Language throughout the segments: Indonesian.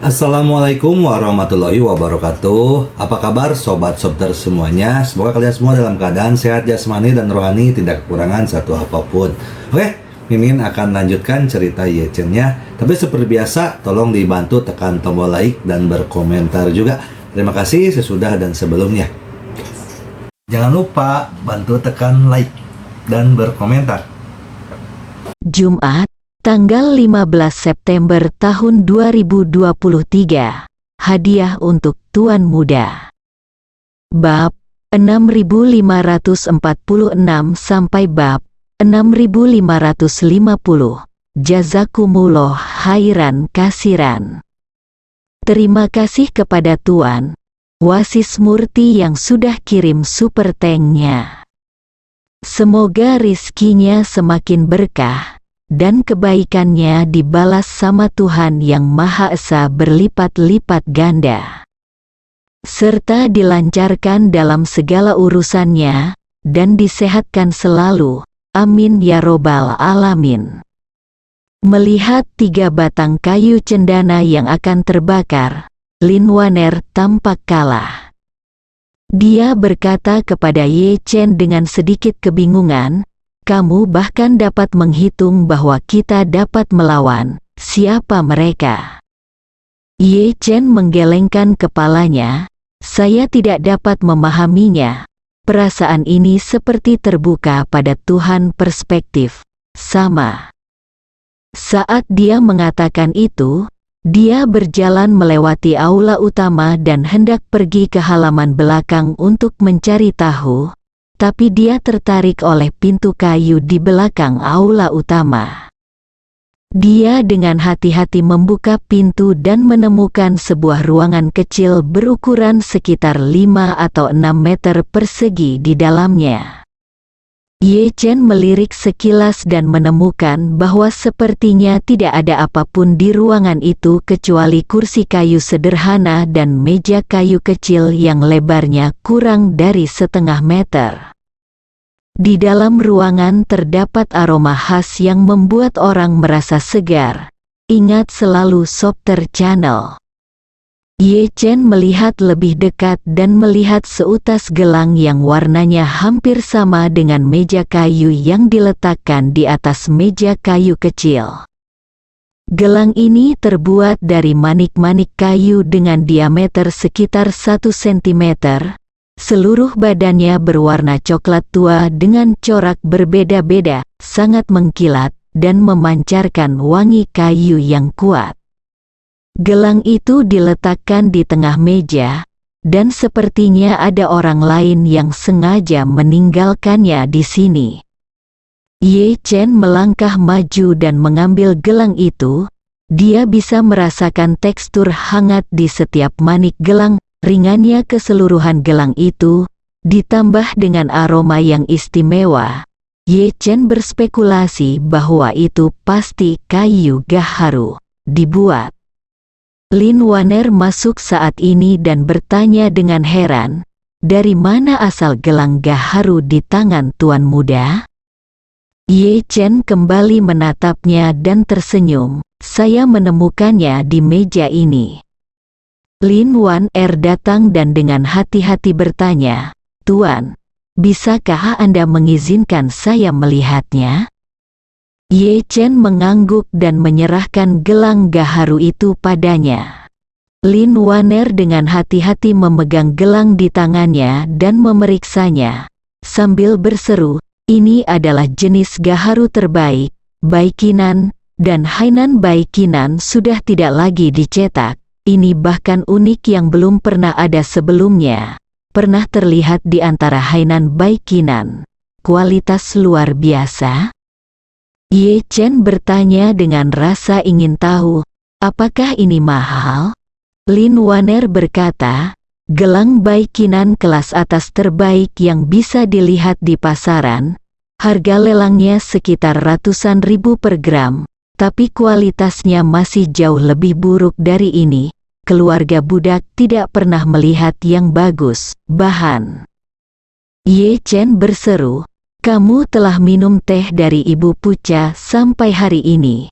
Assalamualaikum warahmatullahi wabarakatuh. Apa kabar sobat sobter semuanya? Semoga kalian semua dalam keadaan sehat jasmani dan rohani, tidak kekurangan satu apapun. Oke, Mimin akan lanjutkan cerita Yechen-nya. Tapi seperti biasa, tolong dibantu tekan tombol like dan berkomentar juga. Terima kasih sesudah dan sebelumnya. Jangan lupa bantu tekan like dan berkomentar. Jumat, tanggal 15 September tahun 2023. Hadiah untuk Tuan Muda. Bab 6546 sampai bab 6550. Jazakumullah khairan kasiran. Terima kasih kepada Tuan Wasis Murti yang sudah kirim super thanknya. Semoga rizkinya semakin berkah dan kebaikannya dibalas sama Tuhan Yang Maha Esa berlipat-lipat ganda, serta dilancarkan dalam segala urusannya, dan disehatkan selalu. Amin ya robbal alamin. Melihat 3 batang kayu cendana yang akan terbakar, Lin Waner tampak kalah. Dia berkata kepada Ye Chen dengan sedikit kebingungan, "Kamu bahkan dapat menghitung bahwa kita dapat melawan. Siapa mereka?" Ye Chen menggelengkan kepalanya. "Saya tidak dapat memahaminya." Perasaan ini seperti terbuka pada Tuhan perspektif. Sama. Saat dia mengatakan itu, dia berjalan melewati aula utama dan hendak pergi ke halaman belakang untuk mencari tahu. Tapi dia tertarik oleh pintu kayu di belakang aula utama. Dia dengan hati-hati membuka pintu dan menemukan sebuah ruangan kecil berukuran sekitar 5 atau 6 meter persegi di dalamnya. Ye Chen melirik sekilas dan menemukan bahwa sepertinya tidak ada apapun di ruangan itu kecuali kursi kayu sederhana dan meja kayu kecil yang lebarnya kurang dari setengah meter. Di dalam ruangan terdapat aroma khas yang membuat orang merasa segar. Ingat selalu Sobter Channel. Ye Chen melihat lebih dekat dan melihat seutas gelang yang warnanya hampir sama dengan meja kayu yang diletakkan di atas meja kayu kecil. Gelang ini terbuat dari manik-manik kayu dengan diameter sekitar 1 cm. Seluruh badannya berwarna coklat tua dengan corak berbeda-beda, sangat mengkilat, dan memancarkan wangi kayu yang kuat. Gelang itu diletakkan di tengah meja, dan sepertinya ada orang lain yang sengaja meninggalkannya di sini. Ye Chen melangkah maju dan mengambil gelang itu. Dia bisa merasakan tekstur hangat di setiap manik gelang. Ringannya keseluruhan gelang itu, ditambah dengan aroma yang istimewa. Ye Chen berspekulasi bahwa itu pasti kayu gaharu dibuat. Lin Waner masuk saat ini dan bertanya dengan heran, "Dari mana asal gelang gaharu di tangan Tuan Muda?" Ye Chen kembali menatapnya dan tersenyum, "Saya menemukannya di meja ini." Lin Waner datang dan dengan hati-hati bertanya, "Tuan, bisakah Anda mengizinkan saya melihatnya?" Ye Chen mengangguk dan menyerahkan gelang gaharu itu padanya. Lin Waner dengan hati-hati memegang gelang di tangannya dan memeriksanya, sambil berseru, "Ini adalah jenis gaharu terbaik, Baikinan, dan Hainan Baikinan sudah tidak lagi dicetak. Ini bahkan unik yang belum pernah ada sebelumnya. Pernah terlihat di antara Hainan Baikinan. Kualitas luar biasa." Ye Chen bertanya dengan rasa ingin tahu, "Apakah ini mahal?" Lin Waner berkata, "Gelang Baikinan kelas atas terbaik yang bisa dilihat di pasaran. Harga lelangnya sekitar ratusan ribu per gram. Tapi kualitasnya masih jauh lebih buruk dari ini. Keluarga budak tidak pernah melihat yang bagus, bahan." Ye Chen berseru, "Kamu telah minum teh dari Ibu Puca sampai hari ini.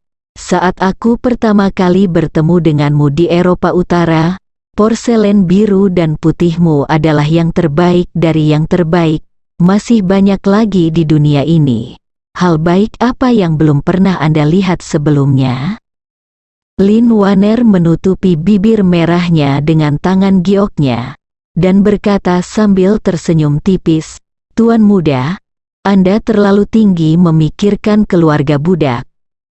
Saat aku pertama kali bertemu denganmu di Eropa Utara, porselen biru dan putihmu adalah yang terbaik dari yang terbaik. Masih banyak lagi di dunia ini. Hal baik apa yang belum pernah Anda lihat sebelumnya? Lin Wanner menutupi bibir merahnya dengan tangan gioknya, dan berkata sambil tersenyum tipis, "Tuan muda, Anda terlalu tinggi memikirkan keluarga budak.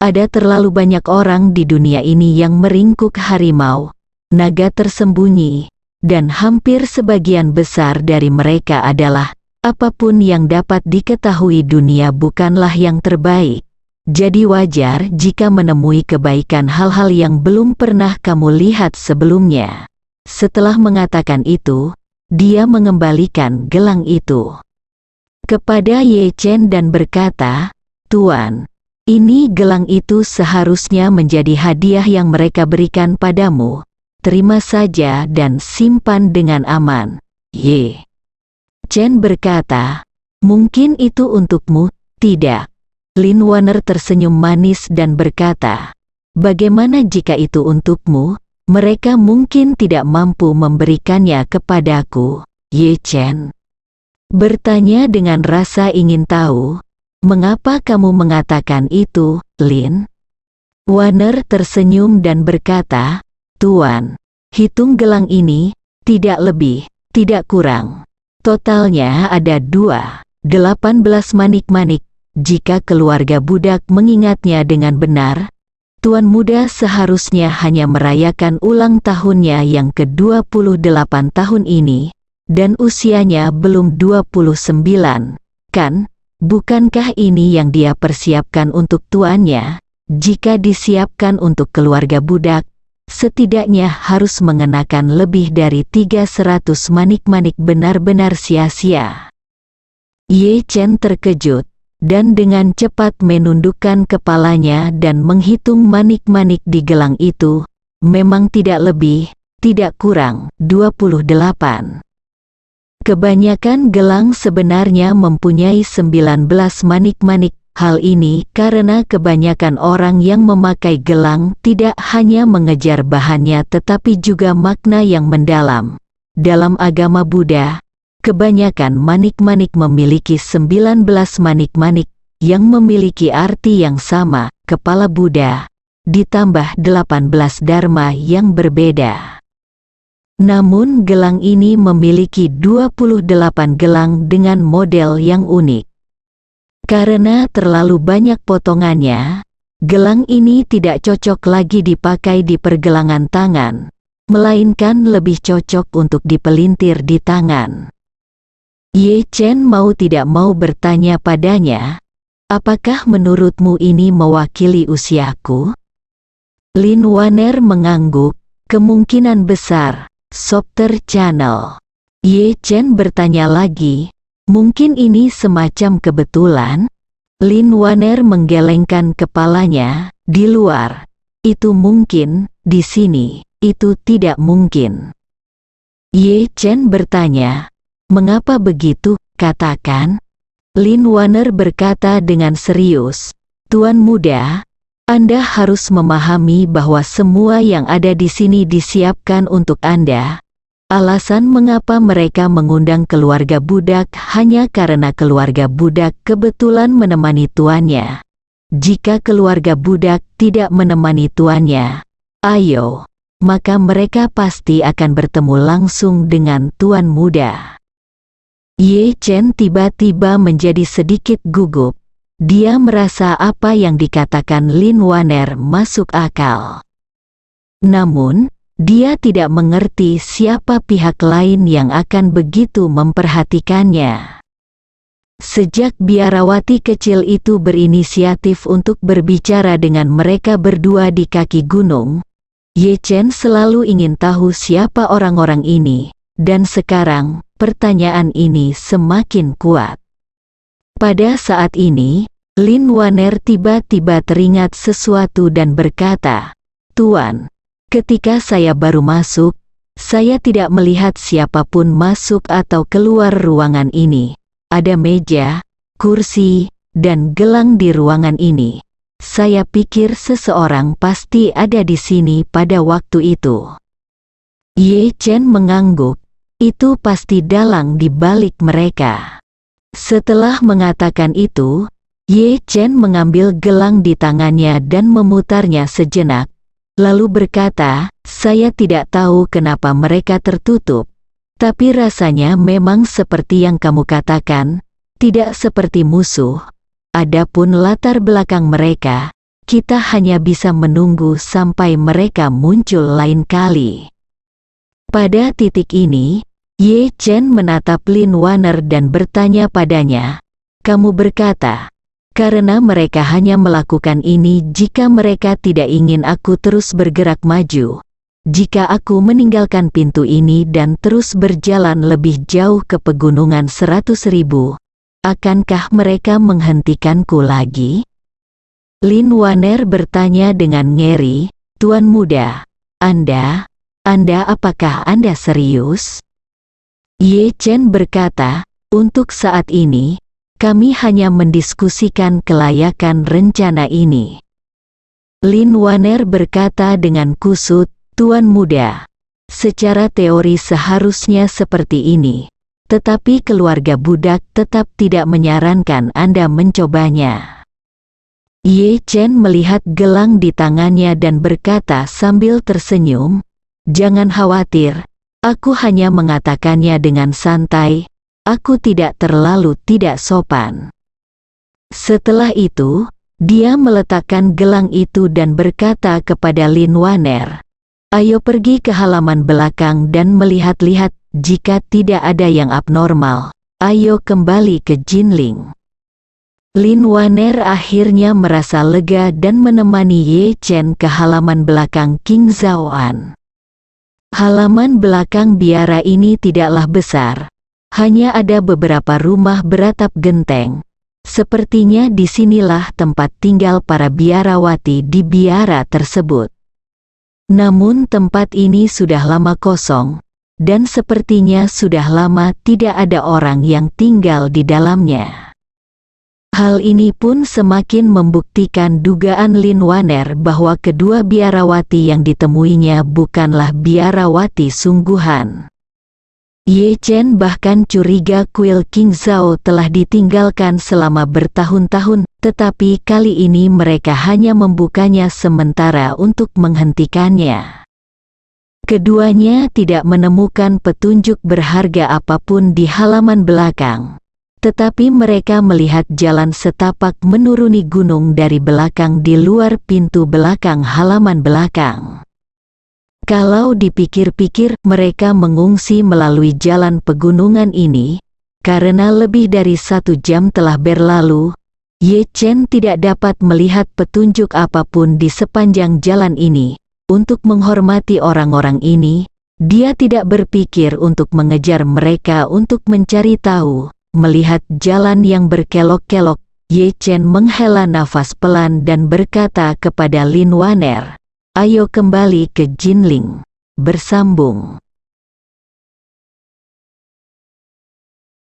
Ada terlalu banyak orang di dunia ini yang meringkuk harimau, naga tersembunyi, dan hampir sebagian besar dari mereka adalah apapun yang dapat diketahui dunia bukanlah yang terbaik. Jadi wajar jika menemui kebaikan hal-hal yang belum pernah kamu lihat sebelumnya." Setelah mengatakan itu, dia mengembalikan gelang itu kepada Ye Chen dan berkata, "Tuan, ini gelang itu seharusnya menjadi hadiah yang mereka berikan padamu. Terima saja dan simpan dengan aman." Ye Chen berkata, "Mungkin itu untukmu." "Tidak." Lin Wanner tersenyum manis dan berkata, "Bagaimana jika itu untukmu? Mereka mungkin tidak mampu memberikannya kepadaku." Ye Chen bertanya dengan rasa ingin tahu, "Mengapa kamu mengatakan itu, Lin?" Wanner tersenyum dan berkata, "Tuan, hitung gelang ini, tidak lebih, tidak kurang. Totalnya ada 18 manik-manik. Jika keluarga budak mengingatnya dengan benar, Tuan muda seharusnya hanya merayakan ulang tahunnya yang ke-28 tahun ini, dan usianya belum 29, kan? Bukankah ini yang dia persiapkan untuk tuannya? Jika disiapkan untuk keluarga budak, setidaknya harus mengenakan lebih dari 300 manik-manik benar-benar sia-sia." Ye Chen terkejut, dan dengan cepat menundukkan kepalanya dan menghitung manik-manik di gelang itu. Memang tidak lebih, tidak kurang, 28. Kebanyakan gelang sebenarnya mempunyai 19 manik-manik. Hal ini karena kebanyakan orang yang memakai gelang tidak hanya mengejar bahannya tetapi juga makna yang mendalam. Dalam agama Buddha, kebanyakan manik-manik memiliki 19 manik-manik yang memiliki arti yang sama, kepala Buddha, ditambah 18 dharma yang berbeda. Namun gelang ini memiliki 28 gelang dengan model yang unik. Karena terlalu banyak potongannya, gelang ini tidak cocok lagi dipakai di pergelangan tangan, melainkan lebih cocok untuk dipelintir di tangan. Ye Chen mau tidak mau bertanya padanya, "Apakah menurutmu ini mewakili usiaku?" Lin Wanner mengangguk, "Kemungkinan besar, Softer Channel." Ye Chen bertanya lagi, "Mungkin ini semacam kebetulan?" Lin Wanner menggelengkan kepalanya, "Di luar, itu mungkin, di sini, itu tidak mungkin." Ye Chen bertanya, "Mengapa begitu, katakan?" Lin Wanner berkata dengan serius, "Tuan muda, Anda harus memahami bahwa semua yang ada di sini disiapkan untuk Anda. Alasan mengapa mereka mengundang keluarga budak hanya karena keluarga budak kebetulan menemani tuannya. Jika keluarga budak tidak menemani tuannya, ayo, maka mereka pasti akan bertemu langsung dengan tuan muda." Ye Chen tiba-tiba menjadi sedikit gugup. Dia merasa apa yang dikatakan Lin Wanner masuk akal. Namun, dia tidak mengerti siapa pihak lain yang akan begitu memperhatikannya. Sejak biarawati kecil itu berinisiatif untuk berbicara dengan mereka berdua di kaki gunung, Ye Chen selalu ingin tahu siapa orang-orang ini, dan sekarang, pertanyaan ini semakin kuat. Pada saat ini, Lin Wanner tiba-tiba teringat sesuatu dan berkata, "Tuan, ketika saya baru masuk, saya tidak melihat siapapun masuk atau keluar ruangan ini. Ada meja, kursi, dan gelang di ruangan ini. saya pikir seseorang pasti ada di sini pada waktu itu. Ye Chen mengangguk, itu pasti dalang di balik mereka. Setelah mengatakan itu, Ye Chen mengambil gelang di tangannya dan memutarnya sejenak, lalu berkata, saya tidak tahu kenapa mereka tertutup, tapi rasanya memang seperti yang kamu katakan, tidak seperti musuh. Adapun latar belakang mereka, kita hanya bisa menunggu sampai mereka muncul lain kali. Pada titik ini, Ye Chen menatap Lin Waner dan bertanya padanya, kamu berkata, karena mereka hanya melakukan ini jika mereka tidak ingin aku terus bergerak maju. Jika aku meninggalkan pintu ini dan terus berjalan lebih jauh ke pegunungan 100.000, akankah mereka menghentikanku lagi? Lin Waner bertanya dengan ngeri, Tuan Muda, Anda apakah Anda serius? Ye Chen berkata, untuk saat ini, kami hanya mendiskusikan kelayakan rencana ini. Lin Waner berkata dengan kusut, Tuan Muda, secara teori seharusnya seperti ini, tetapi keluarga budak tetap tidak menyarankan Anda mencobanya. Ye Chen melihat gelang di tangannya dan berkata sambil tersenyum, jangan khawatir, aku hanya mengatakannya dengan santai. Aku tidak terlalu tidak sopan. Setelah itu, dia meletakkan gelang itu dan berkata kepada Lin Waner, ayo pergi ke halaman belakang dan melihat-lihat, jika tidak ada yang abnormal, ayo kembali ke Jinling. Lin Waner akhirnya merasa lega dan menemani Ye Chen ke halaman belakang King Zhaoan. Halaman belakang biara ini tidaklah besar. Hanya ada beberapa rumah beratap genteng. Sepertinya disinilah tempat tinggal para biarawati di biara tersebut. Namun tempat ini sudah lama kosong, dan sepertinya sudah lama tidak ada orang yang tinggal di dalamnya. Hal ini pun semakin membuktikan dugaan Lin Waner bahwa kedua biarawati yang ditemuinya bukanlah biarawati sungguhan. Ye Chen bahkan curiga kuil King Zhao telah ditinggalkan selama bertahun-tahun, tetapi kali ini mereka hanya membukanya sementara untuk menghentikannya. Keduanya tidak menemukan petunjuk berharga apapun di halaman belakang, tetapi mereka melihat jalan setapak menuruni gunung dari belakang di luar pintu belakang halaman belakang. Kalau dipikir-pikir, mereka mengungsi melalui jalan pegunungan ini, karena lebih dari 1 jam telah berlalu, Ye Chen tidak dapat melihat petunjuk apapun di sepanjang jalan ini. Untuk menghormati orang-orang ini, dia tidak berpikir untuk mengejar mereka untuk mencari tahu. Melihat jalan yang berkelok-kelok, Ye Chen menghela nafas pelan dan berkata kepada Lin Waner, ayo kembali ke Jinling. Bersambung.